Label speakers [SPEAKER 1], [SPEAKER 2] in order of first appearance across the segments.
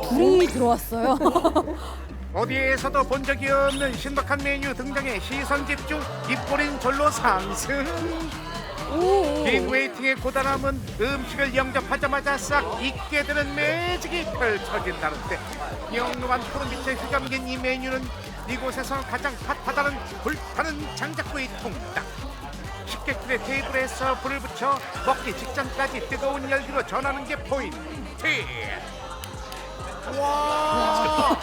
[SPEAKER 1] 불이 들어왔어요.
[SPEAKER 2] 어디에서도 본 적이 없는 신박한 메뉴 등장에 시선 집중, 입꼬린 절로 상승. 긴 웨이팅의 고단함은 음식을 영접하자마자 싹 잊게 되는 매직이 펼쳐진다는데, 영롱한 푸른빛에 휘감긴 이 메뉴는 이곳에서 가장 핫하다는 불타는 장작구이 통닭. 식객들의 테이블에서 불을 붙여 먹기 직전까지 뜨거운 열기로 전하는 게 포인트. 와!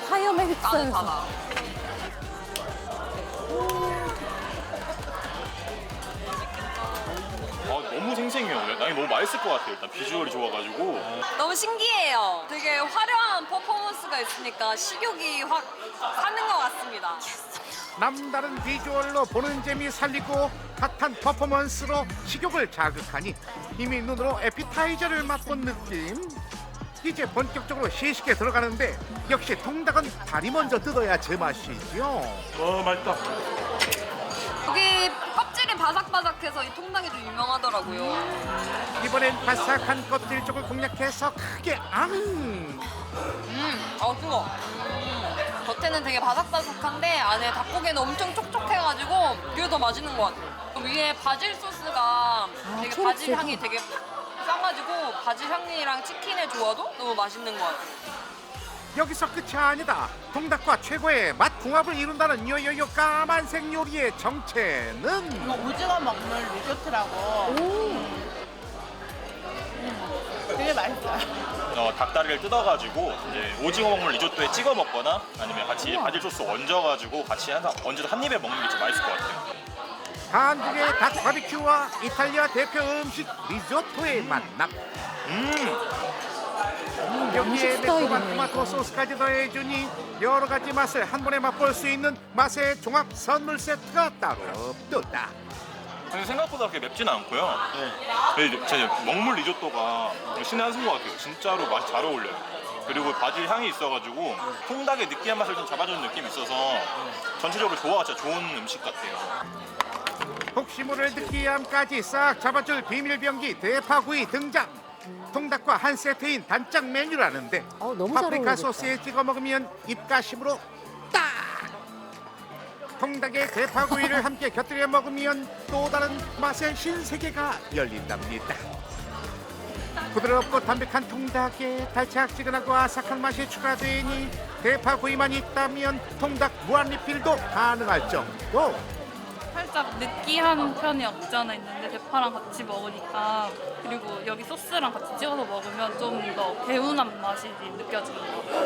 [SPEAKER 1] 파이어맨 흡사해서.
[SPEAKER 3] 너무 생생해요. 아니 너무 맛있을 것 같아요. 일단 비주얼이 좋아가지고.
[SPEAKER 4] 너무 신기해요. 되게 화려한 퍼포먼스가 있으니까 식욕이 확 사는 것 같습니다.
[SPEAKER 2] 남다른 비주얼로 보는 재미 살리고 핫한 퍼포먼스로 식욕을 자극하니 이미 눈으로 에피타이저를 맛본 느낌. 이제 본격적으로 시식에 들어가는데 역시 통닭은 다리 먼저 뜯어야 제맛이죠.
[SPEAKER 3] 맛있다.
[SPEAKER 4] 여기 껍질이 바삭바삭해서 이 통닭이 좀 유명하더라고요.
[SPEAKER 2] 이번엔 바삭한 껍질 쪽을 공략해서 크게
[SPEAKER 4] 뜨거. 겉에는 되게 바삭바삭한데 안에 닭고기는 엄청 촉촉해가지고 그게 더 맛있는 것 같아요. 그 위에 바질 소스가 되게
[SPEAKER 1] 초록색이.
[SPEAKER 4] 바질 향이 되게 싸가지고 바질 향이랑 치킨의 조화도 너무 맛있는 것 같아요.
[SPEAKER 2] 여기서 끝이 아니다. 통닭과 최고의 맛 궁합을 이룬다는 요요요 까만색 요리의 정체는
[SPEAKER 5] 이거 오징어 먹물 리조트라고. 되게 맛있어요.
[SPEAKER 3] 닭다리를 뜯어가지고 이제 오징어 먹물 리조또에 찍어 먹거나 아니면 같이 바질 소스 얹어가지고 같이 항상 얹어서 한 입에 먹는 게 좀 맛있을 것 같아요.
[SPEAKER 2] 한국의 닭 바비큐와 이탈리아 대표 음식 리조또의 만남. 여기에
[SPEAKER 1] 음식
[SPEAKER 2] 매콤한
[SPEAKER 1] 스타일이네,
[SPEAKER 2] 토마토
[SPEAKER 1] 이거.
[SPEAKER 2] 소스까지 더해주니 여러 가지 맛을 한 번에 맛볼 수 있는 맛의 종합 선물 세트가 따로 없다.
[SPEAKER 3] 근데 생각보다 그렇게 맵지는 않고요. 네. 제 먹물 리조또가 신의 한 수인 것 같아요. 진짜로 맛이 잘 어울려요. 그리고 바질 향이 있어가지고 통닭의 느끼한 맛을 좀 잡아주는 느낌이 있어서 전체적으로 조화가 진짜 좋은 음식 같아요.
[SPEAKER 2] 혹시 모를 느끼함까지 싹 잡아줄 비밀병기 대파구이 등장. 통닭과 한 세트인 단짝 메뉴라는데
[SPEAKER 1] 너무 잘
[SPEAKER 2] 파프리카
[SPEAKER 1] 어울리겠다.
[SPEAKER 2] 소스에 찍어 먹으면 입가심으로 딱! 통닭에 대파구이를 함께 곁들여 먹으면 또 다른 맛의 신세계가 열린답니다. 부드럽고 담백한 통닭에 달짝지근하고 아삭한 맛이 추가되니 대파구이만 있다면 통닭 무한 리필도 가능할 정도.
[SPEAKER 6] 살짝 느끼한 편이 없지 않아 있는데 대파랑 같이 먹으니까, 그리고 여기 소스랑 같이 찍어서 먹으면 좀 더 개운한 맛이 느껴지는 것 같아요.